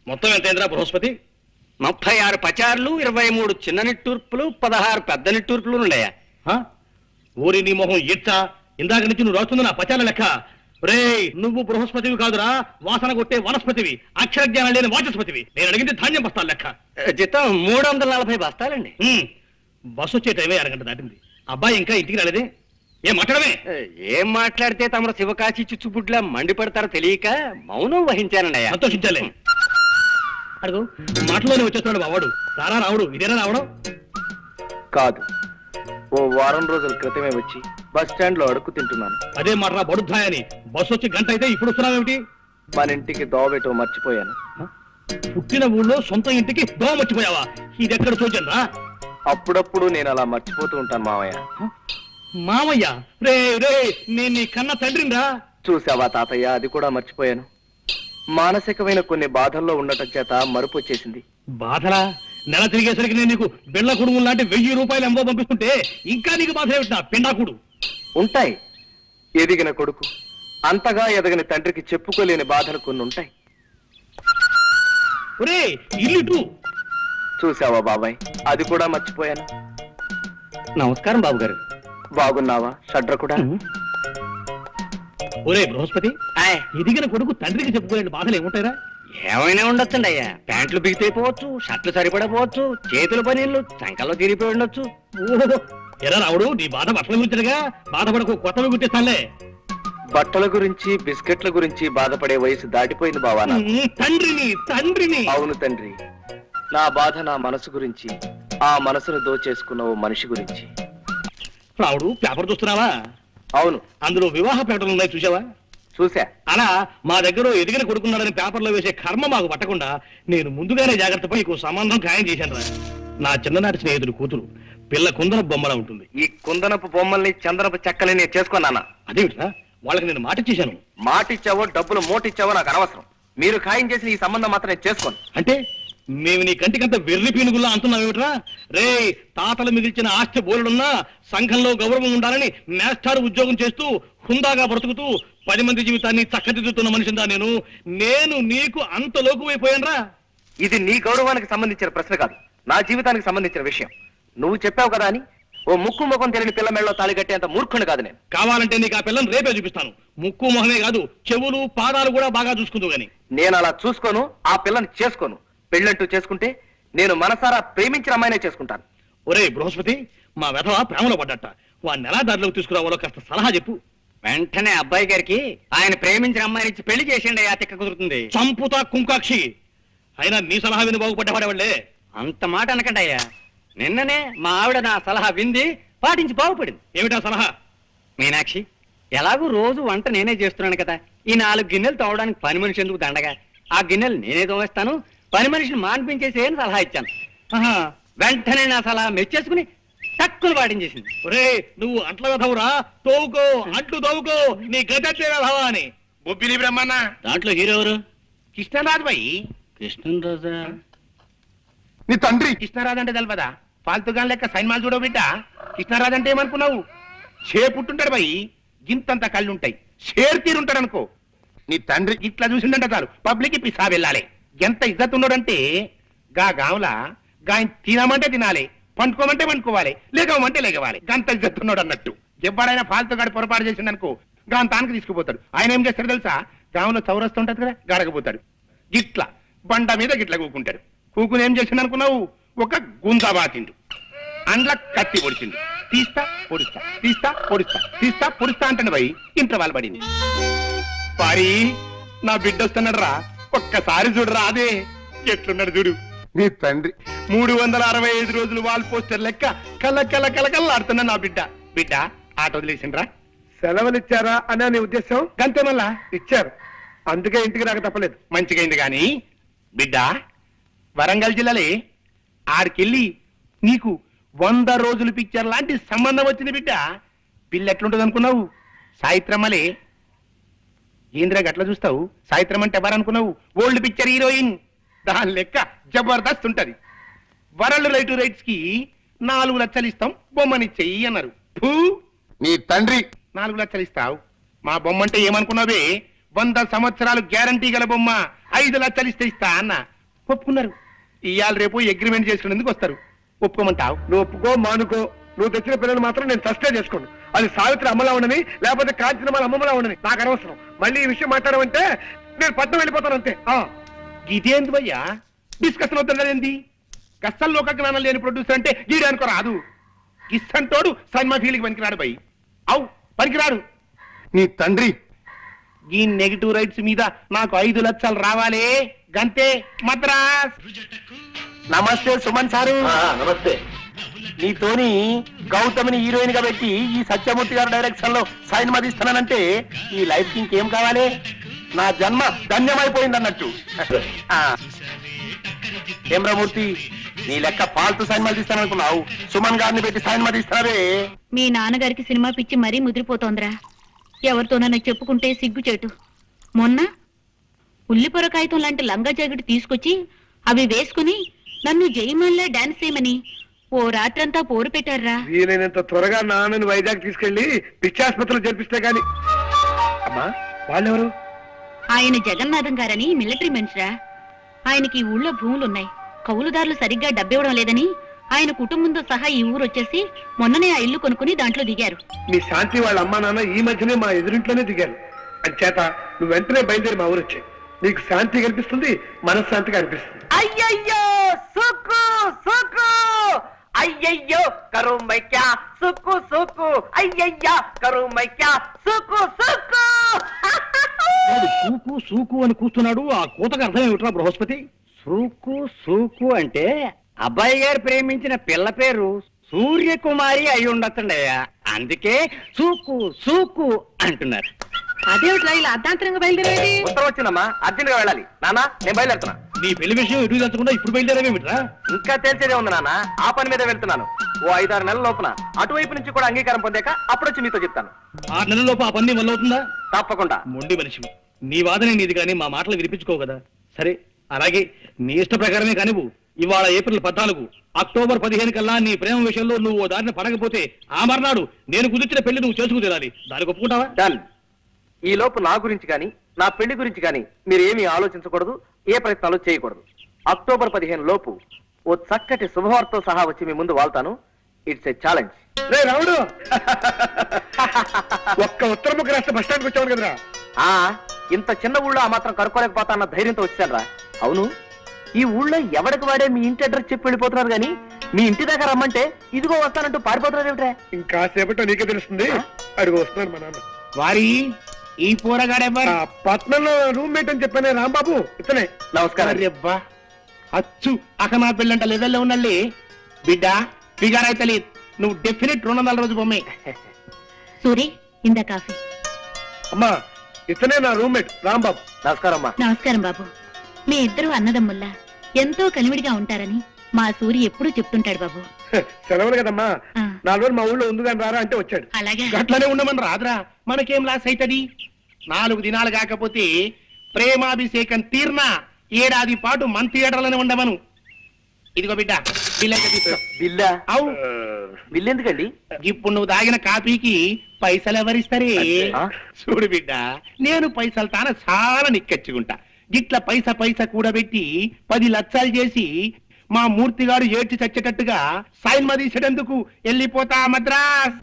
మొత్తం ఎంతైందిరా బృహస్పతి? 36 పచార్లు, 23 చిన్న నిట్టూర్పులు, 16 పెద్ద నిట్టూర్పులు ఉన్నాయా? ఊరి నీ మొహం ఇచ్చ, ఇందాక నుంచి నువ్వు రాస్తుంది నా పచాల లెక్క. రే, నువ్వు బృహస్పతివి కాదురా, వాసన కొట్టే వనస్పతివి, అక్షర జ్ఞానం లేని వాచస్పతివి. నేను అడిగింది ధాన్యం బస్తాల లెక్క. జీతం 340 బస్తాలండి. బస్సు వచ్చే టైమే అరగంట దాటింది. అబ్బాయి ఇంకా ఇంటికి రాలేదే? ఏం మాట్లాడమే? ఏం మాట్లాడితే తమరు శివకాశి చిచ్చుబుడ్లా మండిపడతారో తెలియక మౌనం వహించానండి. సంతోషించాలే. అడుగు, మాటలోనే వచ్చేస్తున్నాడు బావాడు. రారా రావుడు, ఇదేనా రావడం? కాదు, ఓ వారం రోజుల క్రితమే వచ్చి బస్ స్టాండ్ లో అడుక్కు తింటున్నాను. అదే మాటరా బడుద్దాయని. బస్సు వచ్చి గంట అయితే ఇప్పుడు వస్తున్నావేమిటి? మన ఇంటికి దోవబెట్టో మర్చిపోయాను. పుట్టిన ఊళ్ళో సొంత ఇంటికి దోమ మర్చిపోయావా? ఇది ఎక్కడ చూచాను రా. అప్పుడప్పుడు నేను అలా మర్చిపోతూ ఉంటాను మామయ్య. మామయ్య? రే రే, నేను నీ కన్న తండ్రిని రా. చూసావా తాతయ్య, అది కూడా మర్చిపోయాను. మానసికమైన కొన్ని బాధల్లో ఉండటం చేత మరుపు వచ్చేసింది. బాధలా? నెల తిరిగేసరికి నేను నీకు బిళ్ళ కుడుము లాంటి 1000 రూపాయలు ఎంబో పంపిస్తుంటే ఇంకా నీకు బాధ ఏమిటి? నా పిండాకుడు. ఉంటాయి. ఎదిగిన కొడుకు అంతగా ఎదగని తండ్రికి చెప్పుకోలేని బాధలు కొన్ని ఉంటాయి. ఒరే, ఇల్లు చూసావా బాబాయ్, అది కూడా మర్చిపోయాను. నమస్కారం బాబు గారు. బాగున్నావా షడ్ర కూడా? ఒరే బృహస్పతి, ఎదిగిన కొడుకు తండ్రికి చెప్పుకోలేని బాధలు ఏముంటాయిరా? ఏమైనా ఉండొచ్చండి అయ్యా. ప్యాంట్లు బిగితైపోవచ్చు, షర్ట్లు సరిపడపోవచ్చు, చేతుల పనీళ్ళు చంకల్లో తిరిగిపోయి ఉండొచ్చు. ఓహో, ఎరా రావుడు, నీ బాధ బట్టల గురించిగా. బాధపడకు, కొత్తవి గుర్తిస్తానులే. బట్టల గురించి బిస్కెట్ల గురించి బాధపడే వయసు దాటిపోయింది బావా. తండ్రిని. అవును తండ్రి, నా బాధ నా మనసు గురించి, ఆ మనసును దోచేసుకున్న ఓ మనిషి గురించి. రావుడు, పేపర్ చూస్తున్నావా? అవును. అందులో వివాహ ప్రకటనలు ఉన్నాయి, చూసావా? చూసా. అలా మా దగ్గర ఎదిగిన కొడుకున్నాడని పేపర్లో వేసే కర్మ మాకు పట్టకుండా నేను ముందుగానే జాగ్రత్త పడి నీకు సంబంధం ఖాయం చేశాను రా. నా చిన్ననాటి స్నేహితుడు కూతురు, పిల్ల కుందన బొమ్మలా ఉంటుంది. ఈ కుందనపు బొమ్మల్ని చందనపు చెక్కని నేను చేసుకున్నానా? అదేమిట్రా? వాళ్ళకి నేను మాట ఇచ్చేశాను. మాటిచ్చావో డబ్బులు మోటిచ్చావో నాకు అనవసరం. మీరు ఖాయం చేసిన ఈ సంబంధం మాత్రం నేను చేసుకోను. అంటే మేము నీ కంటికంత వెర్రి పీనుగుల్లా అంటున్నావేమిట్రా? రే, తాతలు మిగిల్చిన ఆస్తి బోలుడున్నా సంఘంలో గౌరవం ఉండాలని మేస్టార్ ఉద్యోగం చేస్తూ హుందాగా బ్రతుకుతూ 10 మంది జీవితాన్ని చక్కదిద్దుతున్న మనిషిందా నేను నీకు అంత లోకువైపోయానరా? ఇది నీ గౌరవానికి సంబంధించిన ప్రశ్న కాదు, నా జీవితానికి సంబంధించిన విషయం. నువ్వు చెప్పావు కదా అని ఓ ముక్కు ముఖం తెలియని పిల్ల మెళ్ళలో తాళి కట్టేంత మూర్ఖుని కాదు నేను. కావాలంటే నీకు ఆ పిల్లని రేపే చూపిస్తాను. ముక్కు మొహమే కాదు, చెవులు పాదాలు కూడా బాగా చూసుకుందు గాని. నేను అలా చూసుకోను, ఆ పిల్లని చేసుకోను. పెళ్ళంటూ చేసుకుంటే నేను మనసారా ప్రేమించిన అమ్మాయినే చేసుకుంటాను. ఒరే బృహస్పతి, మా వెధవ ప్రేమలో పడ్డట. వాడిని ఎలా దారిలోకి తీసుకురావాలో కాస్త సలహా చెప్పు. వెంటనే అబ్బాయి గారికి ఆయన ప్రేమించిన అమ్మాయిని ఇచ్చి పెళ్లి చేసేయండి అయ్యా, తిక్క కుదురుతుంది. చంపుతా కుంకాక్షి. అయినా నీ సలహా విని బాగుపడ్డవాడేవాళ్లే. అంత మాట అనకండి అయ్యా. నిన్ననే మా ఆవిడ నా సలహా వింది, పాటించి బాగుపడింది. ఏమిటా సలహా? మీనాక్షి, ఎలాగూ రోజు వంట నేనే చేస్తున్నాను కదా, ఈ 4 గిన్నెలు తోవడానికి పని మనిషి ఎందుకు దండగా? ఆ గిన్నెలు నేనే తోవేస్తాను, పని మనిషిని మాన్పించేసి అని సలహా ఇచ్చాను. వెంటనే నా సలహా మెచ్చేసుకుని తక్కువ పాటించేసింది. ఒరే, నువ్వు అంట్ల వెధవురా, తోవుకో, అంట్లు తోవుకో, నీ గజెట్లే వెధవా అని. బొబ్బిలి బ్రహ్మన్న దాంట్లో హీరో ఎవరు? కృష్ణరాజు బాయి. కృష్ణరాజా? నీ తండ్రి కృష్ణరాజు అంటే తెలవదా? ఫాల్తుగా లెక్క సైన్మాలు చూడవు బిడ్డ. కృష్ణరాజు అంటే ఏమనుకున్నావు? పుట్టుంటాడు బాయి, గింతంత కళ్ళుంటాయి, షేర్ తీరుంటాడు అనుకో. నీ తండ్రి ఇట్లా చూసిందంటే చాలు పబ్లిక్ పిసా వెళ్ళాలి. ఎంత ఇజ్జత్ ఉన్నాడంటే గా గావులా గాయన తినమంటే తినాలి, పండుకోమంటే పండుకోవాలి, లేకమంటే లేకవాలి. గంత ఇజ్జత్ ఉన్నాడు అన్నట్టు. ఎవడైనా ఫాల్తుగాడి పొరపాటు చేసిందనుకో గాని తానికి తీసుకుపోతాడు. ఆయన ఏం చేస్తాడు తెలుసా? గాంలో చౌరస్తూ ఉంటది కదా, గడకపోతాడు. గిట్లా బండ మీద గిట్లా కూకుంటాడు. కూకుని ఏం చేసిండు అనుకున్నావు? ఒక గుంజా బాతిండు, అండ్ల కత్తి పొడిచిండు. తీస్తా పొడుస్తా, తీస్తా పొడుస్తా, తీస్తా పొడుస్తా అంటాడు భయ్. ఇంట్లో వాళ్ళు పడింది. పారి, నా బిడ్డ వస్తున్నాడు రా, ఒక్కసారి చూడరా. అదే ఎట్లున్నాడు చూడు నీ తండ్రి. 365 రోజులు వాల్ పోస్టర్ లెక్క కళ్ళ కళ్ళ కళ్ళకల్లాడుతున్నా నా బిడ్డ. బిడ్డ ఆటో వదిలేసిండ్రా. సెలవులు ఇచ్చారా అనే నీ ఉద్దేశం? గంతే, మళ్ళా ఇచ్చారు, అందుకే ఇంటికి రాక తప్పలేదు. మంచిగైంది గాని బిడ్డ, వరంగల్ జిల్లాలే ఆడికెళ్ళి నీకు 100 రోజులు పిక్చర్ లాంటి సంబంధం వచ్చింది బిడ్డ. పిల్ల ఎట్లుంటది అనుకున్నావు? సాయిత్రమ్మలే. ఏంద్రా గట్లా చూస్తావు? సాయిత్రం అంటే ఎవరనుకున్నావు? Old picture heroine. దాని లెక్క జబర్దస్త్ ఉంటది. వరల్డ్ రైట్స్ కి 4 లక్షలు ఇస్తాం, బొమ్మనిచ్చేయి అన్నారు. నీ తండ్రి 4 లక్షలు ఇస్తావు? మా బొమ్మ అంటే ఏమనుకున్నావే? 100 సంవత్సరాలు గ్యారంటీ గల బొమ్మ 5 లక్షలు ఇస్తా అన్న ఒప్పుకున్నారు. ఇవాళ రేపు అగ్రిమెంట్ చేసుకునేందుకు వస్తారు. ఒప్పుకోమంటావు? నువ్వు ఒప్పుకో మానుకో, నువ్వు తెచ్చిన పిల్లలు మాత్రం నేను సస్టే చేసుకోండి. అది సావిత్రి అమ్మలా ఉండని, లేకపోతే కాంచనమాల అమ్మలా ఉండని నాకు అనవసరం. మళ్ళీ ఈ విషయం మాట్లాడమంటే నేను పట్నం వెళ్ళిపోతాను అంతే. ఇదేంది భయ్యా డిస్కషన్ అవుతున్నదేంది? కష్టం లోక జ్ఞానం లేని ప్రొడ్యూసర్ అంటే గీడు అనుకో రాదు. గిస్సంటోడు సినిమా ఫీల్డ్కి పనికిరాడు భయ్. అవు పనికిరాడు. నీ తండ్రి ఈ నెగిటివ్ రైట్స్ మీద నాకు 5 లక్షలు రావాలే గంతే మద్రాస్. నమస్తే సుమన్ సారు. నమస్తే. నీతోని గౌతమిని హీరోయిన్ గా పెట్టి ఈ సత్యమూర్తి గారి డైరెక్షన్ లో సినిమా తీస్తానంటే ఈ లైఫ్ కి ఇంకేం కావాలి? నా జన్మ ధన్యమైపోయింది అన్నట్టు. హేమ్రమూర్తి నీ లెక్క పాల్తు సినిమాలు తీస్తాననుకున్నావు, సుమన్ గారిని పెట్టి సినిమా తీస్తావే. మీ నాన్నగారికి సినిమా పిచ్చి మరీ ముదిరిపోతోందిరా. ఎవరితోనన్నా చెప్పుకుంటే సిగ్గుచేటు. మొన్న ఉల్లిపొర కాగితం లాంటి లంగా జాకెట్ తీసుకొచ్చి అవి వేసుకుని నన్ను జయమాన్లా డాన్స్ చేయమని ఓ రాత్రంతా పోరు పెట్టారా. వీలైనంత త్వరగా నాన్నని వైజాగ్ తీసుకెళ్లి పిచ్చాసుపత్రిలో జరిపిస్తే గాని. అమ్మా వాళ్ళెవరు? ఆయన జగన్నాథం గారని మిలిటరీ మనిషిరా. ఆయనకి ఈ ఊళ్ళో భూములున్నాయి. కౌలుదారులు సరిగ్గా డబ్బివ్వడం లేదని ఆయన కుటుంబంతో సహా ఈ ఊరు వచ్చేసి మొన్ననే ఆ ఇల్లు కొనుక్కుని దాంట్లో దిగారు. మీ శాంతి వాళ్ళ అమ్మా నాన్న ఈ మధ్యనే మా ఎదురింట్లోనే దిగారు. అంచేత నువ్వు వెంటనే బయలుదేరి మా ఊరు వచ్చాయి. నీకు శాంతి కనిపిస్తుంది, మనశ్శాంతిగా అనిపిస్తుంది. అయ్యయ్యో సుక్కు సుక్కు, అయ్యయ్యో కరుమైక్యా సుక్కు సుక్కు, అయ్యయ్యా కరుమైక్యా సుక్కు సుక్కు. వాడు సూకు సూకు అని కూస్తున్నాడు. ఆ కూతకు అర్థం ఏమిట్రా బృహస్పతి? సూకు సూకు అంటే అబ్బాయి గారు ప్రేమించిన పిల్ల పేరు సూర్యకుమారి అయి ఉండొచ్చండయ్యా. అందుకే సూకు సూకు అంటున్నారు. అదేమిట్రా ఇలా అర్ధాంతరంగా బయలుదేరేది? ఉత్తరం వచ్చిందమ్మా, అర్జెంట్ గా వెళ్ళాలి. నానా నేను బయలుదేరుతున్నా. నీ పెళ్లి విషయం ఎటు తెచ్చకుండా ఇప్పుడు బయలుదేరేమిట్రా? ఇంకా తేల్చేదే ఉంది నాన్న, ఆ పని మీద వెళ్తున్నాను. ఓ 5-6 నెలల లోపున అటువైపు నుంచి కూడా అంగీకారం పొందాక అప్పుడొచ్చి మీతో చెప్తాను. 6 నెలల్లోపు ఆ పని వల్ల అవుతుందా? తప్పకుండా. మొండి మనిషి, నీ వాదనే నీది కానీ మా మాటలు వినిపించుకో కదా. సరే అలాగే నీ ఇష్ట ప్రకారమే కానివ్వు. ఇవాళ ఏప్రిల్ 14, అక్టోబర్ 15 కల్లా నీ ప్రేమ విషయంలో నువ్వు ఓ దారిని పడకపోతే ఆ మర్నాడు నేను కుదిర్చిన పెళ్లి నువ్వు చేసుకు తీరాలి. దానికి ఒప్పుకుంటావా? డన్. ఈ లోపు నా గురించి కానీ నా పెళ్లి గురించి కానీ మీరు ఏమీ ఆలోచించకూడదు, ఏ ప్రయత్నాలు చేయకూడదు. అక్టోబర్ 15 లోపు ఓ చక్కటి శుభవార్తతో సహా వచ్చి మీ ముందు వాళ్తాను. It's a challenge. రే రావుడు, ఒక్క ఉత్తర ముఖ రాష్ట్ర బస్ స్టాండ్కి వచ్చావు కదరా. ఆ ఇంత చిన్న ఊళ్ళో ఆ మాత్రం కనుక్కోలేకపోతా అన్న ధైర్యంతో వచ్చాను రా. అవును, ఈ ఊళ్ళో ఎవరికి వాడే మీ ఇంటి అడ్రస్ చెప్పి వెళ్ళిపోతున్నారు కానీ మీ ఇంటి దగ్గర రమ్మంటే ఇదిగో వస్తానంటూ పారిపోతున్నారు ఏమిట్రా? ఇంకా సేపట్లో నీకే తెలుస్తుంది. అడుగు వస్తున్నాడు మా నాన్న. వారి ఈ పోరగాడెవ్వరు? పట్నంలో రూమ్మేట్ అని చెప్పానే రాంబాబు, ఇతనే. నమస్కారం. అబ్బా అచ్చు అకమా పెళ్ళంట లెవెల్లో ఉన్నల్లి బిడ్డ ఫిగర్ అయితే లేదు. నువ్వు డెఫినెట్ 200 రోజు బొమ్మే. సూరి ఇందా కాఫీ. అమ్మా ఇతనే నా రూమ్మేట్ రాంబాబు. నమస్కారం అమ్మా. నమస్కారం బాబు. మీ ఇద్దరు అన్నదమ్ముల్లా ఎంతో కలివిడిగా ఉంటారని మా సూరి ఎప్పుడూ చెప్తుంటాడు బాబు. సెలవులు కదమ్మా, ఆ. 4 రోజులు మా ఊళ్ళో ఉంది కానీ రారా అంటే వచ్చాడు. అలాగే గట్లనే ఉండమని రాదురా, మనకేం లాస్ అవుతుంది? 4 దినాలు కాకపోతే ప్రేమాభిషేకం తీర్నా ఏడాది పాటు మన థియేటర్లోనే ఉండమను. ఇదిగో బిడ్డ బిల్ అయితే తీసుకో. బిల్లా? అవు బిల్ ఎందుకండి? ఇప్పుడు నువ్వు తాగిన కాపీకి పైసలు ఎవరిస్తారే? ఆ? చూడు బిడ్డ, నేను పైసలు తాన చాలా నిక్కచ్చుకుంటా. గిట్ల పైసా కూడబెట్టి 10 లక్షలు చేసి మా మూర్తిగాడు ఏడ్చి చచ్చేటట్టుగా సినిమా తీసేటందుకు వెళ్ళిపోతా మద్రాస్.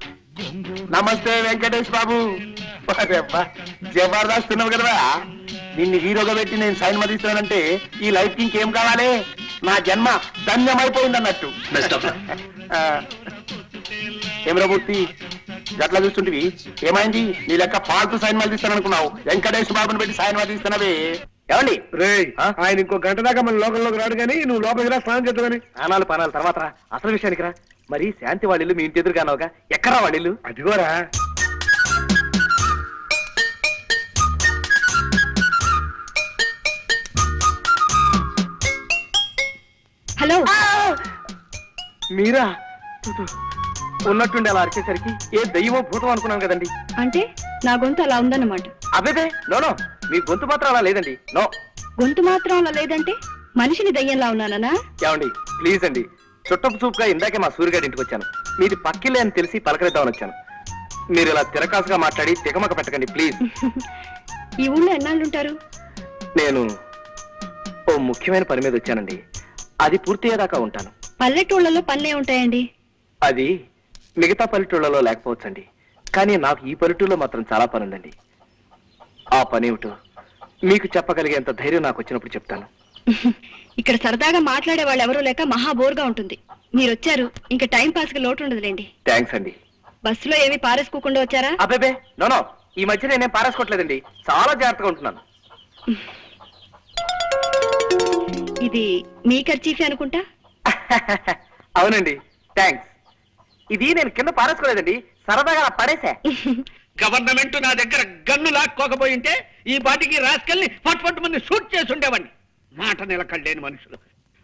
నమస్తే వెంకటేష్ బాబు. జబర్దస్త్ ఉన్నావు కదా, నిన్ను హీరోగా పెట్టి నేను సినిమా తీస్తానంటే ఈ లైఫ్ కి ఇంకేం కావాలి? నా జన్మ ధన్యమైపోయింది అన్నట్టు. ఏమరమూర్తి గట్లా చూస్తుంటివి, ఏమైంది? నీ లెక్క పాల్తు సినిమాలు తీస్తాననుకున్నావు, వెంకటేష్ బాబుని పెట్టి సినిమా తీస్తున్నావే. ఏమండి రే ఆయన ఇంకో గంట దాకా మన లోకంలోకి రాడు కానీ నువ్వు లోపలికి రా, స్నానం చేద్దాం కానీ. పనాలు తర్వాత రా, అసలు విషయానికి రా. మరి శాంతి వాళ్ళిల్లు మీ ఇంటి ఎదురుగానోగా, ఎక్కడా వాళ్ళిల్లు? అదిగోరా. హలో. మీరా? ఉన్నట్టుండి అలా అరిచేసరికి ఏ దయ్యమో భూతం అనుకున్నాను కదండి. అంటే నా గొంతు అలా ఉందన్నమాట. అబ్బేబే నో, మీ గొంతు మాత్రం అలా లేదండి. నో. గొంతు మాత్రం అలా లేదంటే మనిషిని దయ్యంలా ఉన్నానా? ఏమండి ప్లీజ్ అండి, చుట్టపు చూపుగా ఇందాకే మా సూర్యగారి ఇంటికి వచ్చాను. మీది పక్కిలే అని తెలిసి పలకరిద్దామని వచ్చాను. మీరు ఇలా తిరకాసుగా మాట్లాడి తికమక పెట్టకండి ప్లీజ్. ఈ ఊళ్ళో ఎన్నాళ్ళుంటారు? నేను ఓ ముఖ్యమైన పని మీద వచ్చానండి. అది పూర్తయ్యేదాకా ఉంటాను. పల్లెటూళ్ళలో పనులే ఉంటాయండి. అది మిగతా పల్లెటూళ్ళలో లేకపోవచ్చండి, కానీ నాకు ఈ పల్లెటూళ్ళలో మాత్రం చాలా పని ఉందండి. ఆ పని ఏమిటో మీకు చెప్పగలిగేంత ధైర్యం నాకు వచ్చినప్పుడు చెప్తాను. ఇక్కడ సరదాగా మాట్లాడే వాళ్ళు ఎవరూ లేక మహా బోర్గా ఉంటుంది. మీరు వచ్చారు, ఇంకా టైం పాస్ కి లోటు ఉండదులేండి. థ్యాంక్స్ అండి. బస్సులో ఏమీ పారేసుకోకుండా వచ్చారా? అబ్బే నో, ఈ మధ్య నేనేం పారేసుకోవట్లేదండి, చాలా జాగ్రత్తగా ఉంటున్నాను. ఇది మీ ఖర్చీఫే అనుకుంటా. అవునండి, థ్యాంక్స్. ఇది నేను కింద పారేసుకోలేదండి, సరదాగా అలా పడేసా. గవర్నమెంట్ నా దగ్గర గన్ను లాక్కోకపోయి ఉంటే ఈ పాటికి రాసుకెళ్ళి పట్టు మంది షూట్ చేసి ఉండేవాడిని. మాట నిలకడలేని మనుషులు,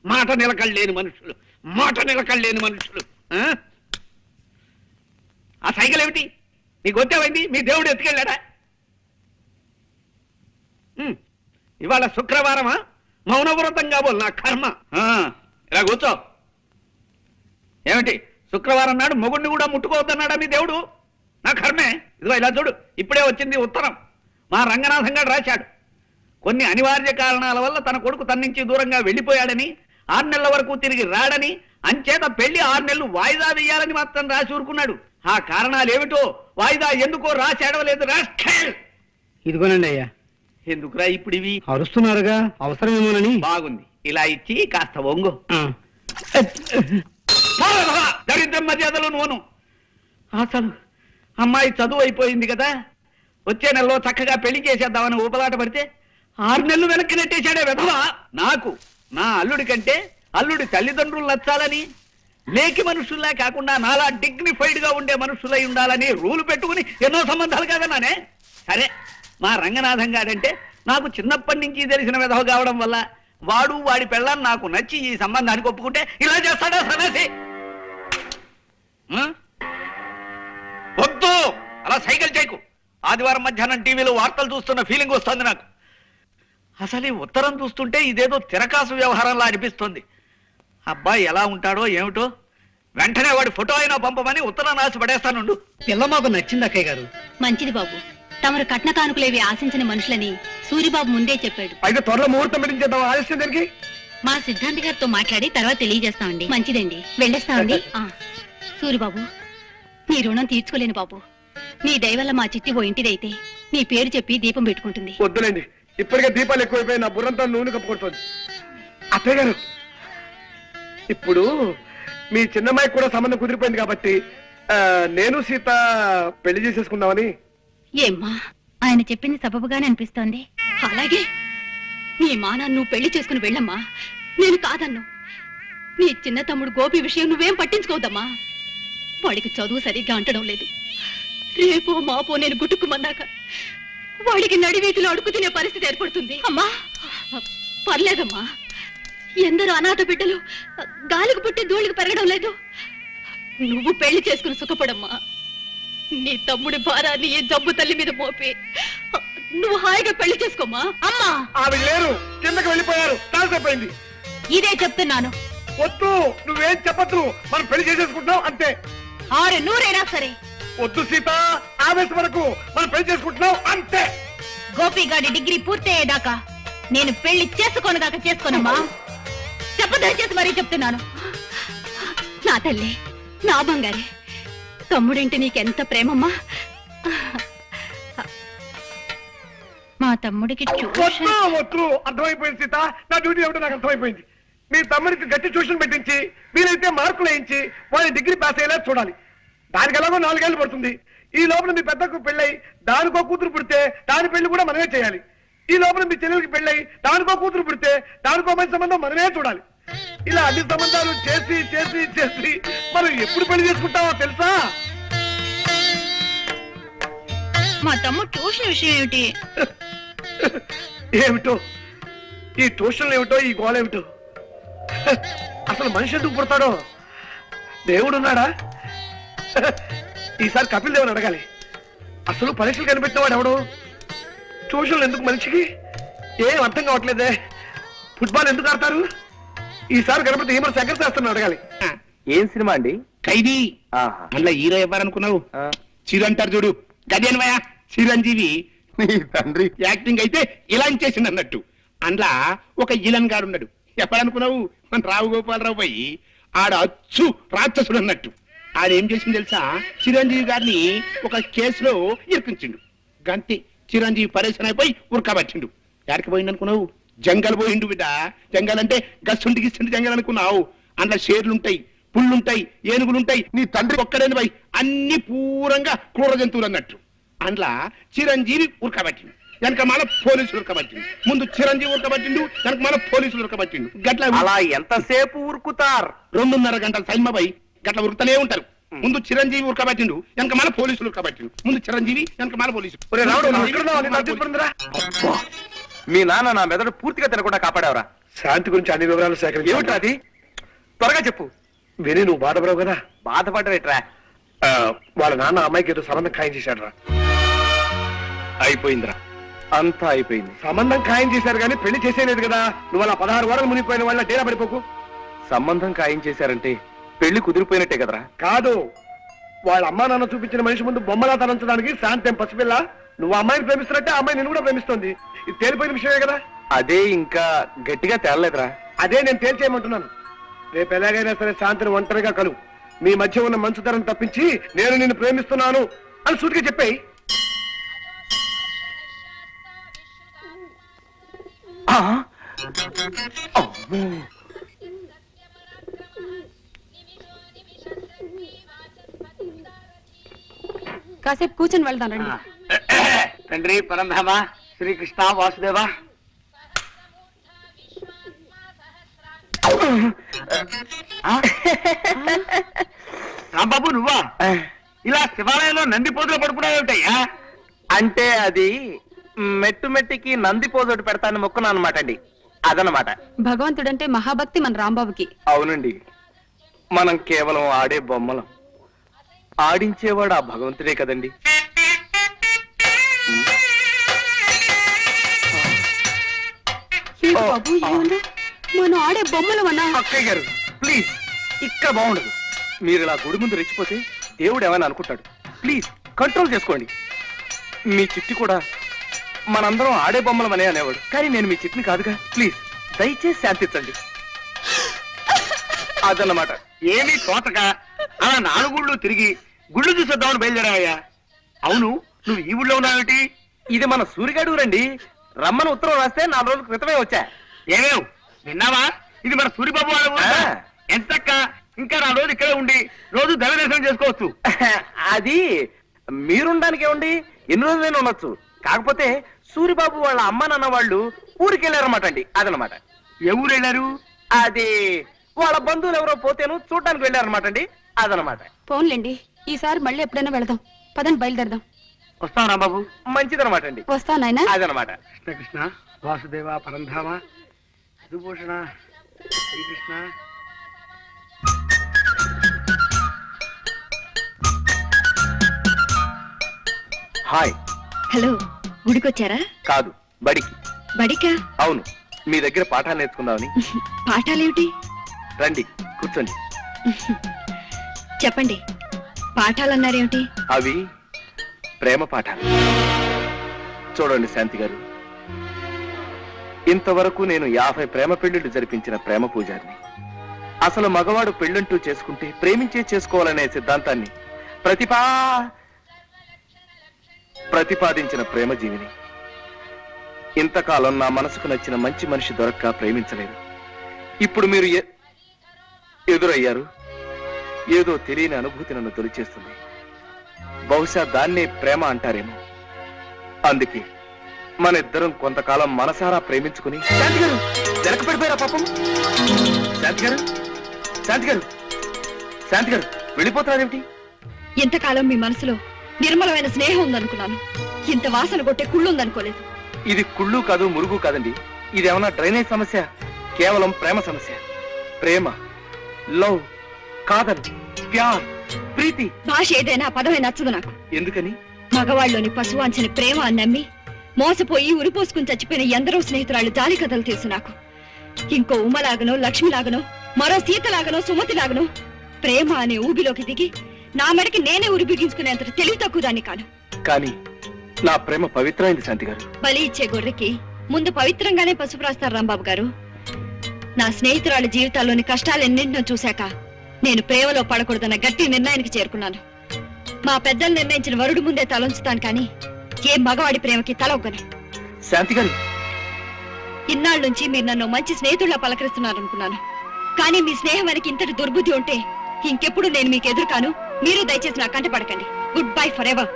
మాట నిలకడలేని మనుషులు, మాట నిలకడలేని మనుషులు. ఆ సైకిల్ ఏమిటి? నీకు వచ్చావండి, మీ దేవుడు ఎత్తుకెళ్ళాడా? ఇవాళ శుక్రవారమా? మౌనవ్రతం కాబోలు నా కర్మ. ఇలా కూర్చో. ఏమిటి శుక్రవారం నాడు మొగుడిని కూడా ముట్టుకోవద్దన్నాడా మీ దేవుడు? నా కర్మే. ఇదిగో ఇలా చూడు, ఇప్పుడే వచ్చింది ఉత్తరం. మా రంగనాథం గారు రాశాడు. కొన్ని అనివార్య కారణాల వల్ల తన కొడుకు తన నుంచి దూరంగా వెళ్లిపోయాడని, 6 నెలల వరకు తిరిగి రాడని, అంచేత పెళ్లి 6 నెలలు వాయిదా వేయాలని మాత్రం రాసి ఊరుకున్నాడు. ఆ కారణాలు ఏమిటో, వాయిదా ఎందుకో రాసి అడవలేదు. రాష్ట్ర ఇదిగోనండి అయ్యా. ఎందుకురా ఇప్పుడు ఇవి? అరుస్తున్నారుగా, అవసరమేమోనని. బాగుంది, ఇలా ఇచ్చి కాస్త ఒంగు. దరిద్రం మర్యాదలు నోను. అసలు అమ్మాయి చదువు అయిపోయింది కదా, వచ్చే నెలలో చక్కగా పెళ్లి చేసేద్దామని ఊపలాట పడితే 6 నెలలు వెనక్కి నెట్టేశాడే వెధవా. నాకు నా అల్లుడి కంటే అల్లుడి తల్లిదండ్రులు నచ్చాలని, లేకి మనుషుల్లా కాకుండా నాలా డిగ్నిఫైడ్ గా ఉండే మనుషులై ఉండాలని రూలు పెట్టుకుని ఎన్నో సంబంధాలు కాదన్నానే. సరే, మా రంగనాథం గారంటే నాకు చిన్నప్పటి నుంచి తెలిసిన విధవ కావడం వల్ల వాడు వాడి పెళ్ళాన్ని నాకు నచ్చి ఈ సంబంధానికి ఒప్పుకుంటే ఇలా చేస్తాడా సన్నాసి? వద్దు, అలా సైకిల్ చేయకు. ఆదివారం మధ్యాహ్నం టీవీలో వార్తలు చూస్తున్న ఫీలింగ్ వస్తుంది నాకు. అసలు ఈ ఉత్తరం చూస్తుంటే ఇదేదో తిరకాసు వ్యవహారంలా అనిపిస్తుంది. అబ్బాయి ఎలా ఉంటాడో ఏమిటో, వెంటనే వాడి ఫోటో అయినా పంపమని ఉత్తరం రాసి పడేస్తానుండు. పిల్ల మాకు నచ్చింది అక్కయ్య గారు. మంచిది బాబు, తమరు కట్న కానుకలేవి ఆశించిన మనుషులని సూరిబాబు ముందే చెప్పాడు. అయితే త్వరలో ముహూర్తం పెట్టించేద్దాం. ఆలస్యం దానికి మా సిద్ధాంతి గారితో మాట్లాడి తర్వాత తెలియజేస్తామండి. మంచిదండి, వెళ్ళేస్తామండి. సూరిబాబు, నీ రుణం తీర్చుకోలేను బాబు. నీ దయవల్ల మా చిట్టి ఓ ఇంటిదైతే నీ పేరు చెప్పి దీపం పెట్టుకుంటుంది. వద్దులేండి, ఇప్పటికే దీపాలు ఎక్కువైపోయి నా బుర్రంతా నూనె కప్పుకొడుతుంది. అత్తయ్య గారు, ఇప్పుడు మీ చిన్నమ్మాయికి కూడా సంబంధం కుదిరిపోయింది కాబట్టి నేను సీత పెళ్లి చేసేసుకుందామని. ఏమ్మా, ఆయన చెప్పింది సబబుగానే అనిపిస్తోంది. అలాగే నీ మానాన్ని నువ్వు పెళ్లి చేసుకుని వెళ్ళమ్మా, నేను కాదన్ను. నీ చిన్న తమ్ముడు గోపి విషయం నువ్వేం పట్టించుకోవద్దమ్మా. వాడికి చదువు సరిగ్గా అంటడం లేదు. రేపో మాపో నేను గుట్టుకుమన్నాక వాడికి నడివీధిలో అడుగు తినే పరిస్థితి ఏర్పడుతుంది. అమ్మా పర్లేదమ్మా, ఎందరో అనాథ బిడ్డలు గాలికి పుట్టి ధూళికి పెరగడం లేదు. నువ్వు పెళ్లి చేసుకుని సుఖపడమ్మా. నీ తమ్ముడి భారాన్ని ఈ జబ్బు తల్లి మీద మోపి నువ్వు హాయిగా పెళ్లి చేసుకోమా. అమ్మా, ఆవిడ లేరు, కిందకి వెళ్ళిపోయారు, తాల్సైపోయింది. ఇదే చెప్తున్నాను. వద్దు, నువ్వేం చెప్పద్దు, మనం పెళ్లి చేసేసుకుంటున్నాం అంతే. 600 సరే. వద్దు సీత, ఆవేశం వరకు మనం పెళ్లి చేసుకుంటున్నాం అంతే. గోపిగాడి డిగ్రీ పూర్తయ్యేదాకా నేను పెళ్లి చేసుకోనుగాక చేసుకోనమ్మా. చెప్పదయచేసి మరీ చెప్తున్నాను. నా తల్లి, నా బంగారే, తమ్ముడింటి నీకెంత ప్రేమమ్మా. మా తమ్ముడికి వద్దు వద్దు, అర్థమైపోయింది సీత, నా డ్యూటీ ఏమిటో నాకు అర్థమైపోయింది. మీ తమ్ముడికి గట్టి ట్యూషన్ పెట్టించి వీలైతే మార్కులు వేయించి వాడి డిగ్రీ పాస్ అయ్యేలా చూడాలి. దానికి ఎలాగో 4 ఏళ్ళు పడుతుంది. ఈ లోపల మీ పెద్దకు పెళ్ళై దానికో కూతురు పుడితే దాని పెళ్లి కూడా మనమే చేయాలి. ఈ లోపల మీ చెల్లెలకి పెళ్ళై దానికో కూతురు పుడితే దానికో మంచి సంబంధం మనమే చూడాలి. ఇలా అన్ని సంబంధాలు చేసి చేసి చేసి మనం ఎప్పుడు పెళ్లి చేసుకుంటామో తెలుసా? మా తమ్ముడు ట్యూషన్ విషయం ఏమిటి? ఏమిటో ఈ ట్యూషన్లు ఏమిటో, ఈ గోళ ఏమిటో, అసలు మనిషి ఎందుకు పుడతాడో? దేవుడు ఉన్నాడా? ఈసారి కపిల్ దేవుని అడగాలి. అసలు పరీక్షలు కనిపెట్టినవాడు ఎవడు? ట్యూషన్లు ఎందుకు మనిషికి? ఏం అర్థం కావట్లేదే. ఫుట్బాల్ ఎందుకు ఆడతారు? ఈసారి కనిపెడితే ఏమో శంకర్ శాస్త్రం అడగాలి. ఏం సినిమా అండి? ఖైదీ. ఆహా. అందులో హీరో ఎవరనుకున్నావు? చిరు అంటారు చూడు, గదేనవయా చిరంజీవి. నీ తండ్రి యాక్టింగ్ అయితే ఇలా చేసింది అన్నట్టు అందులో ఒక ఇలన్ గాడు ఉన్నాడు ఎప్పుడనుకున్నావు మన రావు గోపాలరావు పోయి ఆడ అచ్చు రాక్షసుడు అన్నట్టు ఆడేం చేసింది తెలుసా చిరంజీవి గారిని ఒక కేసులో ఇరికించిండు గంతి చిరంజీవి పరేషన్ అయిపోయి ఉరకబట్టిండు ఎక్కడికి పోయిండు అనుకున్నావు జంగల్ పోయిండు బిడ్డ జంగల్ అంటే గస్సుంటి గిస్సుంటి జంగల్ అనుకున్నావు అందులో షేర్లుంటాయి పుళ్ళుంటాయి ఏనుగులుంటాయి నీ తండ్రి ఒక్కడేని పోయి అన్ని పూరంగా క్రూర జంతువులు అన్నట్టు అందులో చిరంజీవి ఉరకబట్టిండు వెనక మన పోలీసులు ఉరకబట్టిండు ముందు చిరంజీవి ఉరకబట్టిండు వెనక మన పోలీసులు ఉరకబట్టిండు గట్ల అలా ఎంతసేపు ఊరుకుతార్ 2.5 గంటల సైన్మపై గట్ల ఉరుకుతూనే ఉంటారు ముందు చిరంజీవి ఉరకబట్టిండు వెనక మన పోలీసులు ఉరకబట్టిండు ముందు చిరంజీవి వెనక మన పోలీసులు ఒరే రావుడు, నువ్వు ఎక్కడున్నావు? నిన్ను అడ్డుపడుతుందిరా. అబ్బా, మీ నాన్న నా మెదడు పూర్తిగా తినకుండా కాపాడావరా శాంతి గురించి అన్ని వివరాలు సేకరించి ఏమిట్రా అది త్వరగా చెప్పు విని నువ్వు బాధపడవు కదా. బాధపడరేట్రా వాళ్ళ నాన్న అమ్మాయికి ఏదో సంబంధం ఖాయం చేశాడు రా. అయిపోయిందిరా అంతా అయిపోయింది సంబంధం ఖాయం చేశారు కానీ పెళ్లి చేసేలేదు కదా. నువ్వు అలా 16 వారాలు మునిగిపోయిన వాళ్ళ డేరా పడిపోకు. సంబంధం ఖాయం చేశారంటే పెళ్లి కుదిరిపోయినట్టే కదరా కాదు, వాళ్ళ అమ్మా నాన్న చూపించిన మనిషి ముందు బొమ్మలా తలంచడానికి శాంతి ఏం పసిపిల్ల. నువ్వు అమ్మాయిని ప్రేమిస్తున్నట్టే ఆ అమ్మాయి నిన్ను కూడా ప్రేమిస్తుంది. ఇది తేలిపోయిన విషయమే కదా. అదే ఇంకా గట్టిగా తేలలేదురా అదే నేను తేల్చేయమంటున్నాను. రేపు ఎలాగైనా సరే శాంతిని ఒంటరిగా కలువు. మీ మధ్య ఉన్న మంచుతనం తప్పించి నేను నిన్ను ప్రేమిస్తున్నాను అని సూటిగా చెప్పేయి. కాసేపు కూర్చొని వెళ్దాం రండి. తండ్రి పరంధామ శ్రీకృష్ణ వాసుదేవ రాంబాబు నువ్వా ఇలా శివాలయంలో నంది పోతులు పడుకున్నావుటయ్యా అంటే అది మెట్టు మెట్టికి నంది పోజోటి పెడతాను మొక్కున్నా అనమాట అండి అదనమాట భగవంతుడంటే మహాభక్తి మన రాంబాబుకి. అవునండి మనం కేవలం ఆడే బొమ్మలం ఆడించేవాడు ఆ భగవంతుడే కదండి ఏంటి బాబు ఏమన్నా మనం ఆడే బొమ్మలు అన్నా? అక్కయ్య గారు ప్లీజ్ ఇక్కడ బాగుండదు మీరు ఇలా గుడి ముందు రెచ్చిపోతే దేవుడు ఏమైనా అనుకుంటాడు ప్లీజ్ కంట్రోల్ చేసుకోండి మీ చిట్టి కూడా మనందరం ఆడే బొమ్మలం అనే అనేవాడు కానీ నేను మీ చిట్టిని కాదుగా ప్లీజ్ దయచేసి శాంతించండి అదన్నమాట ఏమీ తోచక అలా 4 గుళ్ళు తిరిగి గుళ్ళు చూసేద్దామని బయలుదేరావయ్యా. అవును నువ్వు ఈ ఊళ్ళో ఉన్నావేటి? ఇది మన సూరిగాడు రండి రమ్మని ఉత్తరం రాస్తే 4 రోజుల క్రితమే వచ్చా ఏమేవ్ విన్నావా? ఇది మన సూరిబాబు వాళ్ళ ఊరు. ఆ. ఎంతక్క ఇంకా 4 రోజులు ఇక్కడే ఉండి రోజు దైవ దర్శనం చేసుకోవచ్చు. అది మీరుండడానికి ఏమండి ఎన్ని రోజులైనా ఉండొచ్చు కాకపోతే సూరిబాబు వాళ్ళ అమ్మ నాన్న వాళ్ళు ఊరికి వెళ్ళారన్నమాట అండి అదనమాట ఎవరు వెళ్ళారు? అది వాళ్ళ బంధువులు ఎవరో పోతేను చూడడానికి వెళ్ళారన్నమాట అండి అదనమాట పోన్లేండి, ఈసారి మళ్ళీ ఎప్పుడైనా వెళదాం. పదండి బయలుదేరదాం. వస్తాం రాంబాబు. మంచిదనమాట అండి వస్తా నాయనా. అదనమాట కృష్ణ వాసుదేవ పరంధామ యదుభూషణ శ్రీకృష్ణ హాయ్ హలో, గుడికొచ్చారా? కాదు బడికి బడికా? అవును మీ దగ్గర పాఠాలు నేర్చుకుందామని పాఠాలేమిటి? రండి కూర్చోండి చెప్పండి. పాఠాలన్నారేమిటి? అవి ప్రేమ పాఠాలు చూడండి శాంతి గారు ఇంతవరకు నేను 50 ప్రేమ పెళ్లిళ్లు జరిపించిన ప్రేమ పూజారిని అసలు మగవాడు పెళ్ళంటూ చేసుకుంటే ప్రేమించే చేసుకోవాలనే సిద్ధాంతాన్ని ప్రతిపాదించిన ప్రేమ జీవిని ఇంతకాలం నా మనసుకు నచ్చిన మంచి మనిషి దొరక్క ప్రేమించలేదు ఇప్పుడు మీరు ఎదురయ్యారు ఏదో తెలియని అనుభూతి నన్ను తొలిచేస్తుంది బహుశా దాన్నే ప్రేమ అంటారేమో అందుకే మన ఇద్దరం కొంతకాలం మనసారా ప్రేమించుకుని శాంతి గారు వెనక పడిపోయారా పాపం శాంతి గారు శాంతి గారు శాంతి గారు వెళ్ళిపోతున్నారేమిటి ఇంతకాలం మీ మనసులో నిర్మలమైన స్నేహం ఉందనుకున్నాను. ఇంత వాసన కొట్టే కుళ్ళు ఉందనుకోలేదు. ఇది కుళ్ళు కాదు మురుగు కాదండి ఇదేమన్నా డ్రైనేజ్ సమస్య కేవలం ప్రేమ సమస్య ప్రేమ లవ్ కాదల్ ప్యార్ ప్రీతి భాష ఏదైనా పదమే నచ్చదు నాకు. ఎందుకని మగవాళ్ళలోని పశువాంచని ప్రేమ అని నమ్మి మోసపోయి ఉరిపోసుకుని చచ్చిపోయిన ఎందరో స్నేహితురాళ్ళు జాలి కథలు తెలుసు నాకు. ఇంకో ఉమ్మలాగనో లక్ష్మిలాగనో మరో సీతలాగనో సుమతిలాగనో ప్రేమ అనే ఊబిలోకి దిగి నా మెడకి నేనే ఉరి బిగించుకునేంత తెలివి తక్కువ దాన్ని కాను. కానీ నా ప్రేమ పవిత్రమైంది శాంతి గారు. బలి ఇచ్చే గొర్రెకి ముందు పవిత్రంగానే పసుపు రాస్తారు రాంబాబు గారు. నా స్నేహితురాలి జీవితాల్లోని కష్టాలు ఎన్నింటినో చూశాక నేను ప్రేమలో పడకూడదన్న గట్టి నిర్ణయానికి చేరుకున్నాను. మా పెద్దలు నిర్ణయించిన వరుడు ముందే తలంచుతాను కానీ ఏ మగవాడి ప్రేమకి తల ఒగ్గను. శాంతి గారు, ఇన్నాళ్ళ నుంచి మీరు నన్ను మంచి స్నేహితుల్లా పలకరిస్తున్నారనుకున్నాను. కానీ మీ స్నేహం వెనక ఇంతటి దుర్బుద్ధి ఉంటే ఇంకెప్పుడు నేను మీకు ఎదురు కాను. మీరు దయచేసి నా కంట పడకండి. Good bye for ever.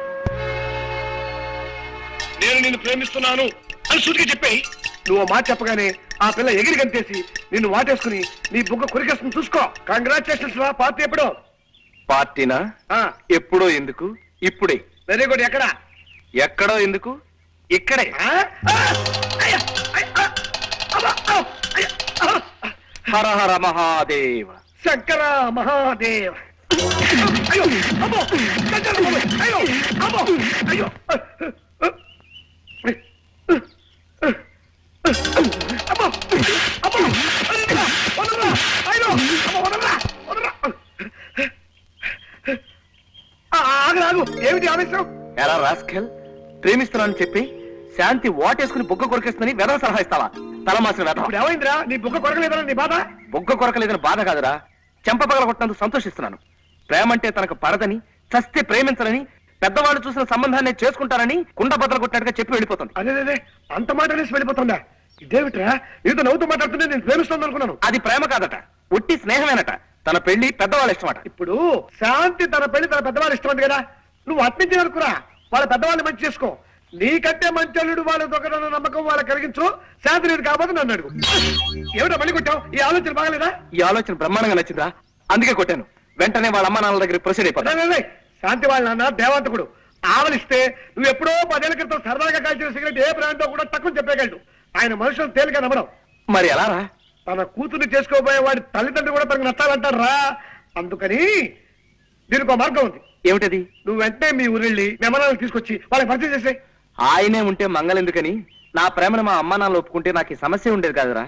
నేను నిన్ను ప్రేమిస్తున్నాను అని సూటిగా చెప్పాయి. నువ్వు మాట చెప్పగానే ఆ పిల్ల ఎగిరి గంతేసి నిన్ను వాటేసుకుని నీ బుగ్గ కొరికేసుకుని చూసుకో. కంగ్రాచులేషన్స్ రా. పార్టీ ఎప్పుడో? పార్టీనా? ఎప్పుడో ఎందుకు, ఇప్పుడే. Very good. ఎక్కడ? ఎక్కడో ఎందుకు, ఇక్కడే. హర హర మహాదేవ. శంకర మహాదేవ. అయ్యో అమ్మో, శంకర బాబోయ్. అయ్యో అమ్మో, అయ్యో అమ్మో అమ్మో, వదలరా, వదలరా. అయ్యో అమ్మో, వదలరా, వదలరా. ఆగు. ఏమిటి ఆవేశం? ఎలా రాస్కెల్, ప్రేమిస్తున్నానని చెప్పి శాంతి వాటేసుకుని బుగ్గ కొరికేస్తుందని వెధవ సలహా ఇస్తావా? తలమాసిన వెధవ. ఇప్పుడు ఏమైందిరా? నీ బుగ్గ కొరకలేదరా నీ బాధ? బుగ్గ కొరకలేదని బాధ కాదురా, చెంప పగలగొట్టినందుకు సంతోషిస్తున్నాను. ప్రేమంటే తనకు పడదని, చస్తే ప్రేమించరని, పెద్దవాళ్ళు చూసిన సంబంధాన్ని చేసుకుంటారని కుండ బద్దలు కొట్టినట్టుగా చెప్పి వెళ్ళిపోతుంది. అదే అంత మాట అనేసి వెళ్ళిపోతుందా? ఇదేమిట్రా? నీతో నవ్వుతూ మాట్లాడుతుంటే నేను ప్రేమిస్తాను అనుకున్నాను. అది ప్రేమ కాదట, ఒట్టి స్నేహమేనట. తన పెళ్లి పెద్దవాళ్ళ ఇష్టమట. ఇప్పుడు శాంతి తన పెళ్లి తన పెద్దవాళ్ళు ఇష్టం కదా, నువ్వు అట్నుంచి అనుకురా. వాళ్ళ పెద్దవాళ్ళని మంచి చేసుకో. నీకంటే మంచి అల్లుడు వాళ్ళ దొంగదన్న నమ్మకం వాళ్ళకి కలిగించు. శాంతి నేను కాబట్టి నన్ను అడుగు. ఏమిటో మళ్ళీ కొట్టావు? ఈ ఆలోచన బాగలేదా? ఈ ఆలోచన బ్రహ్మాండంగా నచ్చిందా, అందుకే కొట్టాను. వెంటనే వాళ్ళ అమ్మ నాన్నల దగ్గర ప్రొసీడ్ అయిపోతా. శాంతి వాళ్ళ నాన్న దేవంతకుడు. ఆవలిస్తే నువ్వు ఎప్పుడో 10 ఏళ్ల క్రితం సరదాగా కాల్చిన సిగరెట్ ఏ ప్రాంతం కూడా తక్కువ చెప్పగలడు. ఆయన మనుషులను తేలిక నమ్మడం. మరి ఎలా రా? తన కూతుర్ని చేసుకోబోయే వాడి తల్లిదండ్రులు కూడా తనకు నచ్చాలంటారు రా. అందుకని దీనికి ఒక మార్గం ఉంది. ఏమిటది? నువ్వు వెంటనే మీ ఊరెళ్ళి మెమరాలను తీసుకొచ్చి వాళ్ళకి పరిచయం చేసే. ఆయనే ఉంటే మంగళెందుకని, నా ప్రేమను మా అమ్మ నాన్నలు ఒప్పుకుంటే నాకు ఈ సమస్య ఉండేది కాదురా.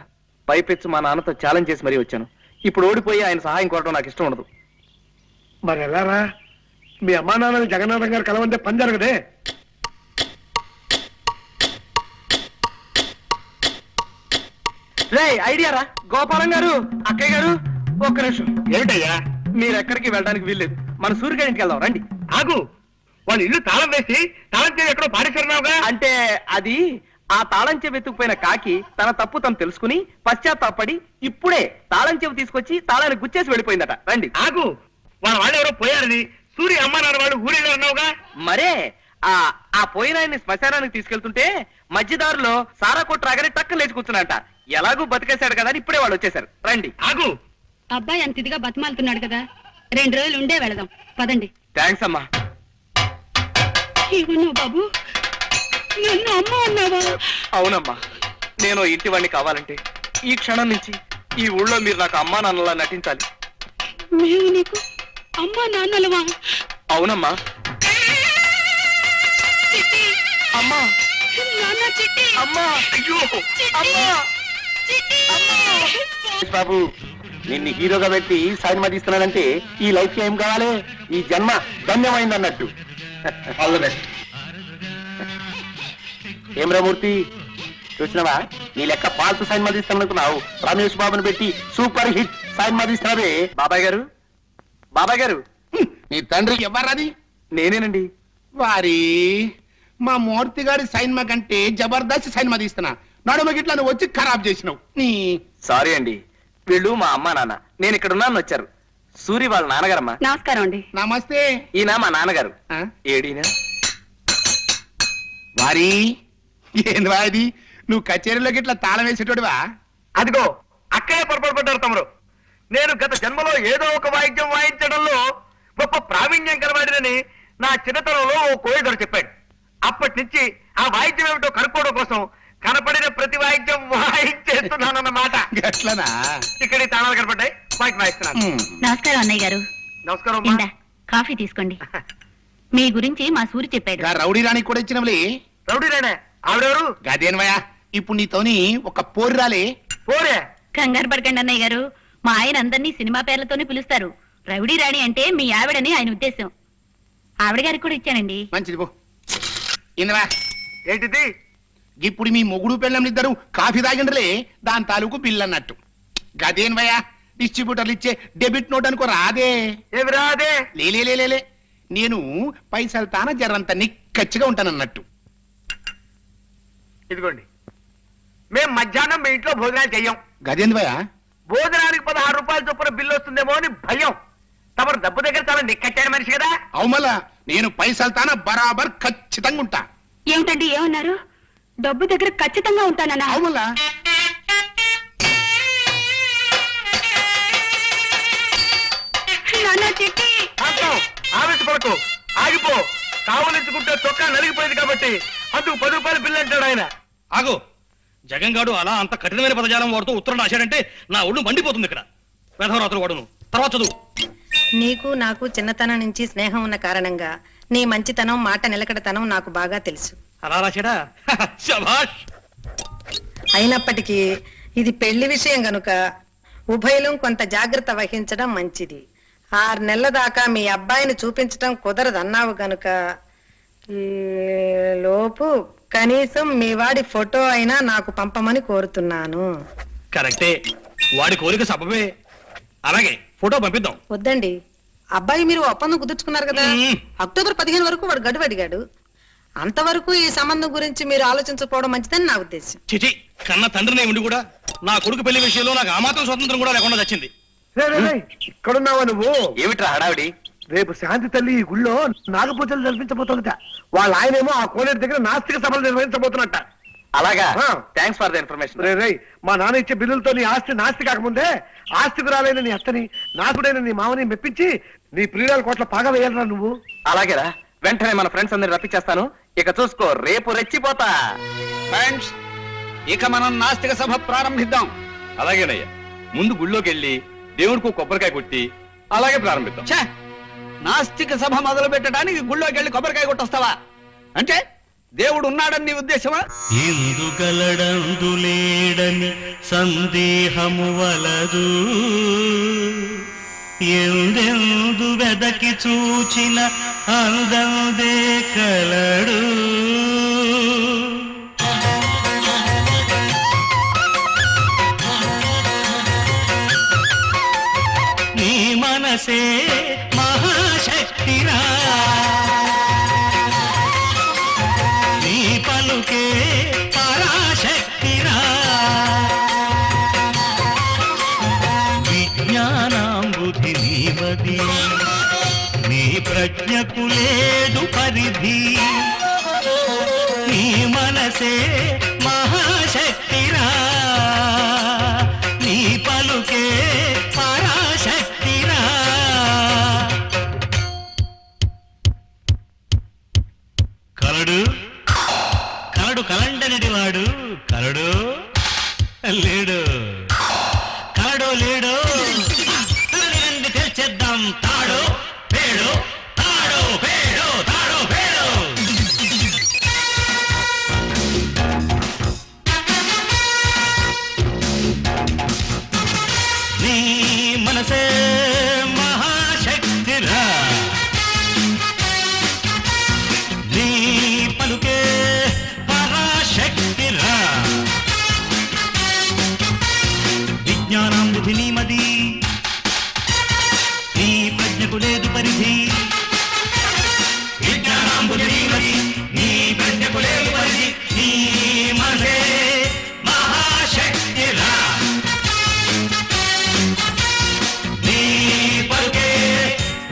పైపెచ్చు మా నాన్నతో ఛాలెంజ్ చేసి మరీ వచ్చాను. ఇప్పుడు ఓడిపోయి ఆయన సహాయం కోరడం నాకు ఇష్టం ఉండదు. మరి ఎలారా? మీ అమ్మా నాన్నని జగన్నాథం గారు కలవంటే పని జరగదే. రే ఐడియా రా. గోపాలం గారు, అక్కయ్య గారు, ఒక్క నిమిషం. ఏమిటయ్యా? మీరు ఎక్కడికి వెళ్ళడానికి వీల్లేదు. మన సూర్యగారి ఇంటికి వెళ్దాం రండి. ఆగు. వాళ్ళు ఇల్లు తాళం వేసి తాళం చేసి ఎక్కడో పాడేశారున్నావుగా. అంటే అది ఆ తాళం చెవి ఎత్తుకుపోయిన కాకి తన తప్పు తను తెలుసుకుని పశ్చాత్తాపడి ఇప్పుడే తాళం చెవి తీసుకొచ్చి తాళాన్ని గుచ్చేసి వెళ్ళిపోయిందట. రండి. ఆగు. వాళ్ళు ఎవరో పోయారని సూర్య అమ్మా నాన్న వాళ్ళు ఊరేళ్ళు అన్నావుగా. మరే ఆ పోయిన ఆయన్ని శ్మశానానికి తీసుకెళ్తుంటే మధ్యదారులో సారా కొట్టు రాగానే టక్కన లేచి కూర్చున్నాంట. ఎలాగూ బతికేశాడు కదా అని ఇప్పుడే వాళ్ళు వచ్చేసారు. రండి. ఆగు. అబ్బాయి అంత ఇదిగా బతిమాలుతున్నాడు కదా, 2 రోజులు ఉండే వెళదాం. పదండి. థ్యాంక్స్ అమ్మా. ఏమన్నావు బాబు? నన్ను అమ్మ అన్నావా? అవునమ్మా, నేను ఇంటి వాడిని కావాలంటే ఈ క్షణం నుంచి ఈ ఊళ్ళో మీరు నాకు అమ్మా నాన్నలా నటించాలి. మేము నీకు అమ్మా నాన్నలవా? అవునమ్మా. అమ్మా, నాన్న చిట్టి. అమ్మా, అయ్యో, అమ్మా, అమ్మా. బాబు, నిన్ను హీరోగా పెట్టి సినిమా తీస్తున్నానంటే ఈ లైఫ్ ఏం కావాలి? ఈ జన్మ ధన్యమైంది అన్నట్టు. ఏం రామూర్తి, చూసినావా? నీ లెక్క పాల్తు సినిమా తీస్తాననుకున్నావు. రమేష్ బాబుని పెట్టి సూపర్ హిట్ సినిమా తీస్తున్నావే. బాబాయ్ గారు, బాబాయ్ గారు. నీ తండ్రి ఎవరది? నేనేనండి. వారి మా మూర్తి గారి సైన్మా కంటే జబర్దస్త్ సైన్మా తీస్తున్నా. నడుమ గిట్ల నువ్వు వచ్చి ఖరాబ్ చేసినావు. నీ సారీ అండి, వీళ్ళు మా అమ్మా నాన్న. నేను ఇక్కడ ఉన్నాను వచ్చారు. సూరి వాళ్ళ నాన్నగారమ్మా. నమస్కారం అండి. నమస్తే. ఈయన మా నాన్నగారు. ఆ? ఏడీనా? వారి ఏందివా ఇది? నువ్వు కచేరీలో గిట్ల తాళం వేసేటోడివా? అదిగో అక్కడే పొరపాటు పడ్డారు తమరు. నేను గత జన్మలో ఏదో ఒక వాయిద్యం వాయించడంలో గొప్ప ప్రావీణ్యం కలవాడినని నా చిన్నతనంలో ఓ కోయిదరు చెప్పాడు. అప్పటి నుంచి ఆ వాయిద్యం ఏమిటో కనుక్కోవడం కోసం కనపడిన ప్రతి వాయిద్యం వాయించేస్తున్నానన్నమాట. గట్లనా? ఇక్కడ ఈ తాళాలు కనపడ్డాయి, వాయికి వాయిస్తున్నాను. నమస్కారం అన్నయ్య గారు. నమస్కారం అమ్మా. ఇందా కాఫీ తీసుకోండి. మీ గురించి మా సూరి చెప్పాడు. గా రౌడీ రాణి కూడా ఇచ్చినవులే. రౌడీ రాణే? ఆవిడెవరు? గదేనవయ్యా, ఇప్పుడు నీతోని ఒక పోరు రాలే. పోరే? కంగారు పడకండి అన్నయ్య గారు. మా ఆయన అందరినీ సినిమా పేర్లతోనే పిలుస్తారు. రౌడీ రాణి అంటే మీ ఆవిడని ఆయన ఉద్దేశం. ఆవిడ గారికి కూడా ఇచ్చానండి. మంచిది పో. ఇంద్రా ఏంటిది? ఇప్పుడు మీ మొగుడు పెళ్ళంనిద్దరు కాఫీ తాగిండ్రలే దాని తాలూకు బిల్ అన్నట్టు. గదేన్వయ్యా డిస్ట్రిబ్యూటర్లు ఇచ్చే డెబిట్ నోట్ అనుకో రాదే. ఏమి రాదే? లేలే నేను పైసలు తాన జరంత నిక్కచ్చిగా ఉంటానన్నట్టు. ఇదిగోండి, మేం మధ్యాహ్నం మీ ఇంట్లో భోజనాలు చెయ్యం. గదేంద్వయ్యా భోజనానికి 16 రూపాయల చొప్పున బిల్లు వస్తుందేమో అని భయం. తమరు డబ్బు దగ్గర చాలా నిక్కచ్చాడు మనిషి కదా. అవుమలా నేను పైసలు తాన బరాబర్ ఖచ్చితంగా ఉంటా. ఏమిటండి ఏమన్నారు? డబ్బు దగ్గర ఖచ్చితంగా ఉంటానన్నా? అవుమలా నాన్న చిట్టి. ఆవేశపడకు, ఆగిపో. కావలించుకుంటే చొక్కా నలిగిపోయింది కాబట్టి అందుకు 10 రూపాయల బిల్లు అంటాడు ఆయన. ఆగు. జగన్ గాడు అలా అంత కఠినమైన పదజాలం వాడుతూ ఉత్తరం రాశాడంటే నా ఒళ్ళు మండిపోతుంది ఇక్కడ. వేధవరాత్రులు వాడును. తర్వాత చదువు. నీకు నాకు చిన్నతనం నుంచి స్నేహం ఉన్న కారణంగా నీ మంచితనం, మాట నిలకడతనం నాకు బాగా తెలుసు. అలా రాశాడా? శభాష్. అయినప్పటికీ ఇది పెళ్లి విషయం గనుక ఉభయలం కొంత జాగ్రత్త వహించడం మంచిది. 6 నెలల దాకా మీ అబ్బాయిని చూపించడం కుదరదన్నావు గనుక ఈ లోపు కనీసం మీ వాడి ఫోటో అయినా నాకు పంపమని కోరుతున్నాను. కరెక్టే, వాడి కోరిక సబబే. అలాగే ఫోటో పంపిద్దాం. వద్దండి, అబ్బాయి మీరు ఒప్పందం కుదుర్చుకున్నారు కదా. అక్టోబర్ 15 వరకు వాడు గడువు అడిగాడు. అంతవరకు ఈ సంబంధం గురించి మీరు ఆలోచించకపోవడం మంచిదని నా ఉద్దేశం. చిచి, కన్న తండ్రినే ఉండి కూడా నా కొడుకు పెళ్లి విషయంలో నాకు ఆ మాత్రం స్వతంత్రం కూడా లేకుండా వచ్చింది. ఇక్కడున్నావా నువ్వు? ఏమిట్రా హడావిడి? రేపు శాంతి తల్లి ఈ గుళ్ళో నాగపూజలు జరిపించబోతున్నట. వాళ్ళ ఆయనేమో ఆ కోనేరు దగ్గర నాస్తిక సభలు నిర్వహించబోతున్నట్ట. అలాగా? ఆ. Thanks for the information. రే మా నాన్న ఇచ్చే బిల్లులతో నీ ఆస్తి నాస్తి కాకముందే ఆస్తికురాలైన నీ అత్తని, నాకుడైన నీ మామని మెప్పించి నీ ప్రియురాల కోట్ల పాగా వేయాలరా నువ్వు. అలాగేరా, వెంటనే మన ఫ్రెండ్స్ అందరిని రప్పించేస్తాను. ఇక చూసుకో, రేపు రెచ్చిపోతా. ఫ్రెండ్స్, ఇక మనం నాస్తిక సభ ప్రారంభిద్దాం. అలాగేనయ్యా, ముందు గుళ్ళోకి వెళ్ళి దేవుడికి కొబ్బరికాయ కొట్టి అలాగే ప్రారంభిద్దాం. ఛే, నాస్తిక సభ మొదలు పెట్టడానికి గుళ్ళోకి వెళ్ళి కొబ్బరికాయ కొట్టొస్తావా? అంటే దేవుడు ఉన్నాడని నీ ఉద్దేశమా? ఎందుగలడందు లేడని సందేహము వలదు, ఎందెందు వెదకి చూచిన అందందే కలడు. నీ మనసే మహాశక్తిరా, నీ పలుకే పరాశక్తిరా, విజ్ఞానాంబుధి నీవది, నీ ప్రజ్ఞకు లేదు పరిధి. నీ మనసే మహాశక్తిరా, నీ పలుకే పరాశక్తిరా. కలడు కలడు కలండనటి వాడు కలడు లేడు, కలడు లేడు. కలడి తెలిచేద్దాం. తాడు పేడు, తాడు పేడు, తాడు పేడు. నీ మనసే మహాశక్తిరా, నీ పలుకే పరాశక్తిరా, విజ్ఞానాంబుధి నీమది, నీ ప్రజ్ఞకు లేదు పరిధి. విజ్ఞానాంబుధి నీమది, నీ ప్రజ్ఞకు లేదు పరిధి. నీ మనసే మహాశక్తిరా, నీ పలుకే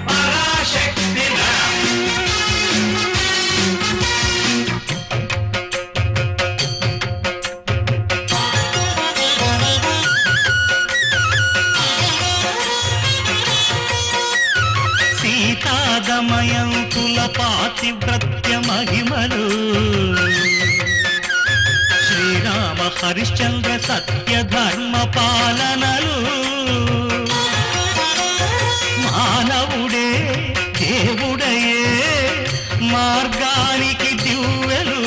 పరాశక్తిరా. సీతాగమయంతుల పాతివ్రత్య మహిమలు, శ్రీరామ హరిశ్చంద్ర సత్య ధర్మ పాలనలు, మానవుడే దేవుడయే మార్గానికి దివ్వెలు.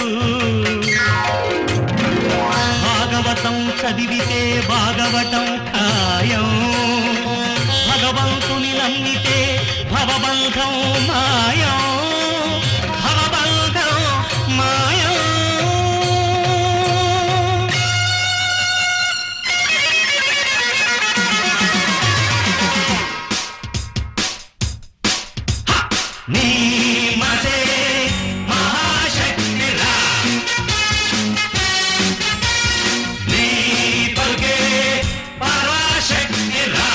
భాగవతం చదివితే భాగవతం ఖాయం, భగవంతుని నమ్మితే భవబంధం మాయం, భవబంధం మాయం. నీ మనసే మహాశక్తిరా నీ పలుకే పరాశక్తిరా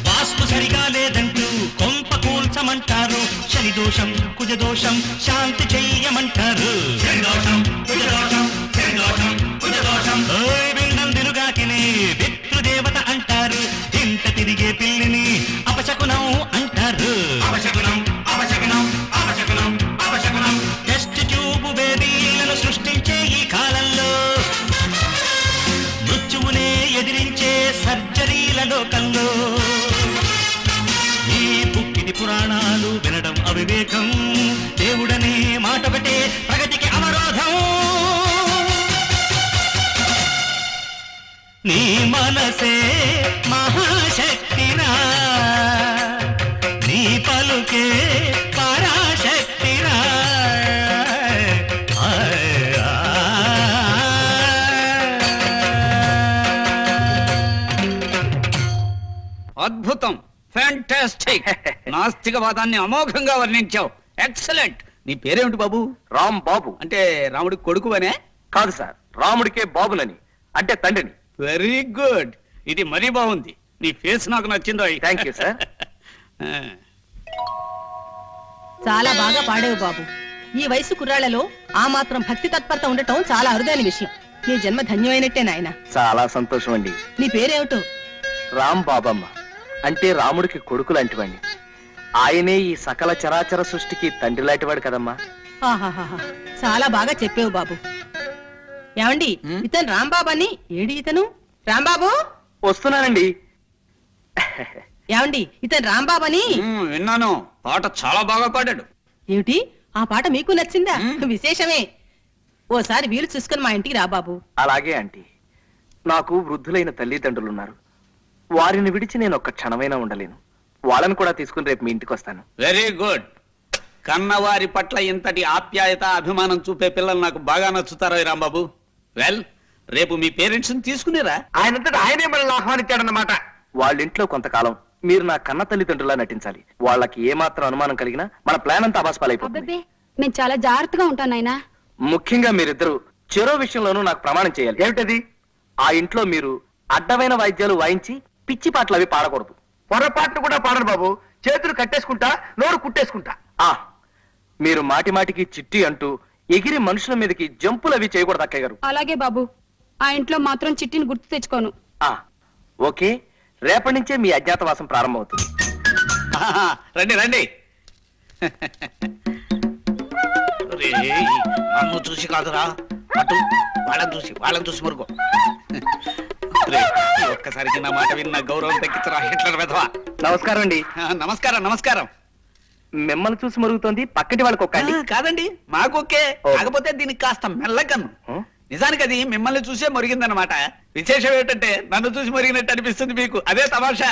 వాస్తు సరిగా లేదంటూ కొంప కూల్చమంటారు శని దోషం కుజ దోషం శాంతి చెయ్యమంటారు శని దోషం కుజ దోషం శని దోషం కుజ దోషం బిండం తిరుగాకిని పితృదేవత అంటారు ఇంట తిరిగే పిల్లిని అపశకునం అంటారు అపశకునం అపశకునం అపశకునం అపశకునం టెస్ట్ ట్యూబ్ బేబీలను సృష్టించే ఈ కాలంలో మృత్యువునే ఎదిరించే సర్జరీల లోకంలో ఈ బుక్కిని పురాణాలు వినడం అవివేకం దేవుడనే మాట పెట్టే ప్రగతికి అవరోధం నీ మనసే మహాశక్తినా నీ పలుకే పరాశక్తినా అద్భుతం, ఫ్యాంటాస్టిక్. నాస్తికవాదాన్ని అమోఘంగా వర్ణించావు. ఎక్సలెంట్. నీ పేరేమిటి బాబు? రామ్ బాబు. అంటే రాముడి కొడుకు అనే? కాదు సార్, రాముడికే బాబులని, అంటే తండ్రిని. Very good. ఇది మరీ బాగుంది. నీ ఫేస్ నాకు నచ్చిందో. Thank you sir. చాలా బాగా పాడేవు బాబు. ఈ వయసు కుర్రాళ్లలో ఆ మాత్రం భక్తి తత్పరత ఉండటం చాలా అరుదైన విషయం. నీ జన్మ ధన్యమైనట్టే నాయన. చాలా సంతోషం అండి. నీ పేరేమిటో? రామ్ బాబమ్మ, అంటే రాముడికి కొడుకు లాంటివాడిని. ఆయనే ఈ సకల చరాచర సృష్టికి తండ్రి లాంటివాడు కదమ్మా. ఆహాహాహా, చాలా బాగా చెప్పేవు బాబు. ఏమండి, ఇతను రాంబాబు అని. ఏడి ఇతను? రాంబాబు వస్తున్నానండి. ఏమండి, ఇతను రాంబాబు అని. విన్నాను. పాట చాలా బాగా పాడాడు. ఏమిటి, ఆ పాట మీకు నచ్చిందా? విశేషమే. ఓసారి వీలు చూసుకుని మా ఇంటికి రా బాబు. అలాగే ఆంటీ. నాకు వృద్ధులైన తల్లిదండ్రులున్నారు. వారిని విడిచి నేను ఒక్క క్షణమైనా ఉండలేను. వాళ్ళని కూడా తీసుకుని రేపు మీ ఇంటికి వస్తాను. Very good. కన్నవారి పట్ల ఇంతటి ఆప్యాయత అభిమానం చూపే పిల్లలు నాకు బాగా నచ్చుతారో రాంబాబు. వెల్, రేపు మీ పేరెంట్స్ తీసుకునేరా? ఆయనంతటా ఆయనే మనల్ని ఆహ్వానించాడన్నమాట. వాళ్ళ ఇంట్లో కొంతకాలం మీరు నా కన్న తల్లిదండ్రులా నటించాలి. వాళ్ళకి ఏమాత్రం అనుమానం కలిగినా మన ప్లాన్ అంతా అబాస్పాలైపోతుంది. అబ్బబ్బే, మేము చాలా జాగ్రత్తగా ఉంటాం నాయనా. ముఖ్యంగా మీరిద్దరు చెరో విషయంలోనూ నాకు ప్రమాణం చేయాలి. ఏమిటది? ఆ ఇంట్లో మీరు అడ్డమైన వాయిద్యాలు వాయించి పిచ్చి పాటలు అవి పాడకూడదు. పొరపాట్లు కూడా పాడను బాబు. చేతులు కట్టేసుకుంటా, నోరు కుట్టేసుకుంటా. మీరు మాటి మాటికి చిట్టి అంటూ ఎగిరి మనుషుల మీదకి జంపులు అవి చేయకూడదు అక్కయ్య గారు. అలాగే బాబు. ఆ ఇంట్లో మాత్రం చిట్టిని గుర్తు తెచ్చుకోను. ఓకే, రేపటి నుంచే మీ అజ్ఞాతవాసం ప్రారంభమవుతుంది. రండి రండి. నన్ను చూసి కాదురా, అటు వాళ్ళని చూసి మరుగో. ఒక్కసారికి నా మాట విన్న గౌరవం తగ్గించరా హిట్లర్ వెధవా. నమస్కారం అండి. నమస్కారం నమస్కారం. మిమ్మల్ని చూసి మరుగుతోంది, పక్కటి వాళ్ళకి ఒక్కండి. కాదండి, మాకొకే. కాకపోతే దీనికి కాస్త మెల్లకన్ను. నిజానికి అది మిమ్మల్ని చూసే మరిగిందనమాట. విశేషం ఏంటంటే నన్ను చూసి మరిగినట్టు అనిపిస్తుంది మీకు. అదే తమాషా.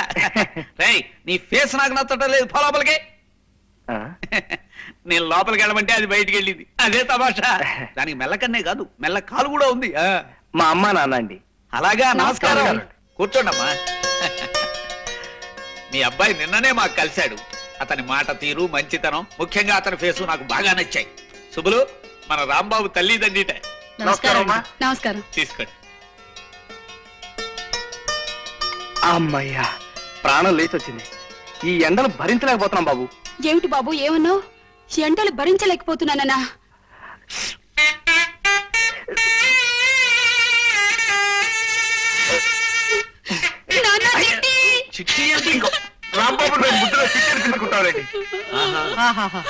రేయ్, నీ ఫేస్ నాకు నచ్చటం లేదు. పో లోపలికి. నేను లోపలికి వెళ్ళమంటే అది బయటికి వెళ్ళింది. అదే తమాషా. దానికి మెల్లకన్నే కాదు, మెల్ల కాలు కూడా ఉంది. మా అమ్మ నాన్న అండి. అలాగా, నమస్కారం. కూర్చోండమ్మా. మీ అబ్బాయి నిన్ననే మాకు కలిశాడు. అతని మాట తీరు, మంచితనం, ముఖ్యంగా అతని ఫేసు నాకు బాగా నచ్చాయి. శుభులు, మన రాంబాబు తల్లిదండ్రిట. నమస్కారం. నమస్కారం. తీసుకోండి. అమ్మయ్యా, ప్రాణం లేచి వచ్చింది. ఈ ఎండలు భరించలేకపోతున్నాం బాబు. ఏమిటి బాబు, ఏమన్నావు? ఎండలు భరించలేకపోతున్నానన్నా? చిట్టి అంటే ఇంకో రాంబాబు ముద్దులో చిట్టెలు తినుకుంటారండి. ఆహాహా,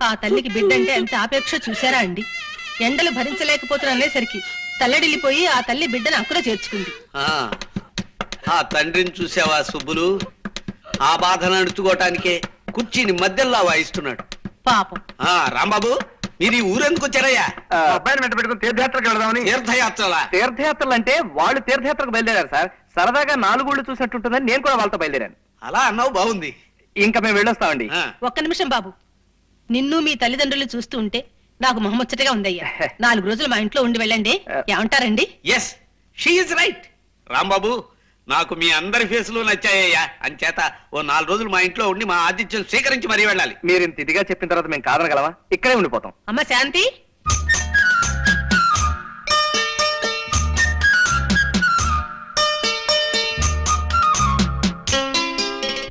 ఆ తల్లికి బిడ్డంటే ఎంత ఆపేక్ష చూశారా అండి. ఎండలు భరించలేకపోతున్నసరికి తల్లడిల్లిపోయి ఆ తల్లి బిడ్డను అక్కడ చేర్చుకుంది. ఆ తండ్రిని చూసావా సుబ్బులు? ఆ బాధను అణుచుకోవటానికే కుర్చీని మధ్యలో వాయిస్తున్నాడు పాపం. రాంబాబు, మీరు ఈ ఊరెందుకు వచ్చారయ్యా? అబ్బాయిని వెంట పెట్టుకుని తీర్థయాత్రకు వెళదామని. తీర్థయాత్రలా? తీర్థయాత్రలు అంటే వాళ్ళు తీర్థయాత్రకు బయలుదేరారు సార్. సరదాగా 4 ఊళ్ళు చూసినట్టుంటుందని నేను కూడా వాళ్ళతో బయలుదేరాను. అలా అన్నావు, బాగుంది. ఇంకా మేము వెళ్ళొస్తామండి. ఒక్క నిమిషం బాబు, నిన్ను మీ తల్లిదండ్రులు చూస్తూ ఉంటే నాకు మొహముచ్చటగా ఉందయ్యా. 4 రోజులు మా ఇంట్లో ఉండి వెళ్ళండి, ఏమంటారండి? Yes, she is right. Rambabu, నాకు మీ అందరి ఫేసులు నచ్చాయ్యా. అంచేత ఓ 4 రోజులు మా ఇంట్లో ఉండి మా ఆతిథ్యం స్వీకరించి మరీ వెళ్ళాలి. మీరు ఇంత ఇదిగా చెప్పిన తర్వాత మేము కాదనగలవా? ఇక్కడే ఉండిపోతాం. అమ్మ శాంతి,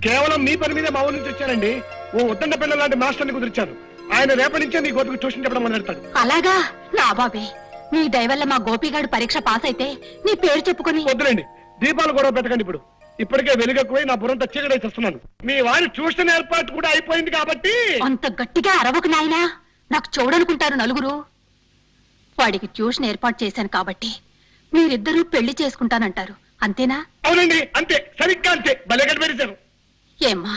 కేవలం మీ పని మీద మా ఊరి నుంచి వచ్చానండి. ఓ ఉద్దండ పిల్లల లాంటి మాస్టర్ని కుదిర్చాను. ఆయన రేపటి నుంచే మీ గోపికి ట్యూషన్ చెప్పడం మొదలెడతాడు. అలాగా? నా బాబే, నీ దయవల్ల మా గోపిగాడు పరీక్ష పాస్ అయితే నీ పేరు చెప్పుకొని. వద్దులేండి, దీపాలు గొడవ పెట్టకండి. ఇప్పటికే వెలుగెక్కువై నా బుర్రంతా చీకటై చేస్తున్నాను. మీ వారి ట్యూషన్ ఏర్పాటు కూడా అయిపోయింది కాబట్టి. అంత గట్టిగా అరవకు నాయనా, నాకు చూడనుకుంటారు నలుగురు. వాడికి ట్యూషన్ ఏర్పాటు చేశాను కాబట్టి మీరిద్దరూ పెళ్లి చేసుకుంటానంటారు, అంతేనా? అవునండి, అంతే, సరిగ్గా అంతే. భలే కనిపెట్టారు. ఏమ్మా?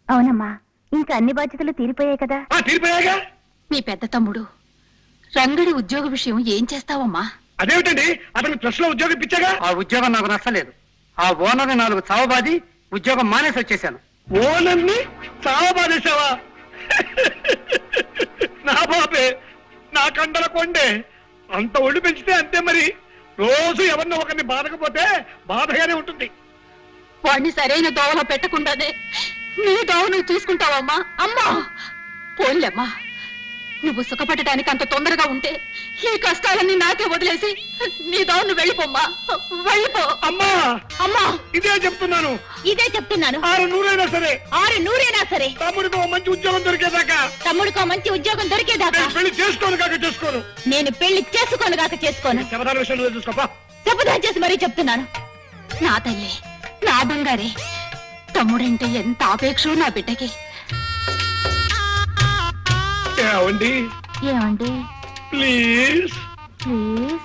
అవునమ్మా, ఇంకా అన్ని బాధ్యతలు తీరిపోయాయి కదా. తీరిపోయాగా. మీ పెద్ద తమ్ముడు రంగడి ఉద్యోగ విషయం ఏం చేస్తావమ్మా? అదేమిటండి, అతనికి ప్రెస్ లో ఉద్యోగం ఇప్పించాగా. ఆ ఉద్యోగం నాకు నచ్చలేదు. ఆ ఓనర్ని 4 చావబాది ఉద్యోగం మానేసి వచ్చేసాను. ఓనర్ని చావబాదేశావా? నా బాబే, నా కండల కొండే. అంత ఒళ్ళు పెంచితే అంతే మరి. రోజు ఎవరినో ఒకరిని బాధకపోతే బాధగానే ఉంటుంది. వాడిని సరైన దోవలో పెట్టకుండానే నీ దోవ నువ్వు చూసుకుంటావమ్మా. అమ్మా పోన్లేమ్మా, నువ్వు సుఖపడటానికి అంత తొందరగా ఉంటే ఈ కష్టాలన్నీ నాకే వదిలేసి నీ దోవ నువ్వు వెళ్ళిపోమ్మా, వెళ్ళిపో. అమ్మా అమ్మా, ఇదే చెప్తున్నాను. ఇదే చెప్తున్నాను. 600 సరే, 600 సరే, తమ్ముడికి ఓ మంచి ఉద్యోగం దొరికేదాకా. తమ్ముడికో మంచి ఉద్యోగం దొరికేదాకా. నేను పెళ్లి చేసుకోను కాక చేసుకోను. నేను పెళ్లి చేసుకోను కాక చేసుకోను. శబదాల విషయం నువ్వే చూసుకోపా. శపథం చేసి మరీ చెప్తున్నాను. నా తల్లి, నా బంగారే, తమ్ముడంటే ఎంత ఆపేక్షో నా బిడ్డకి. ఏమండి? ఏమండి? Please please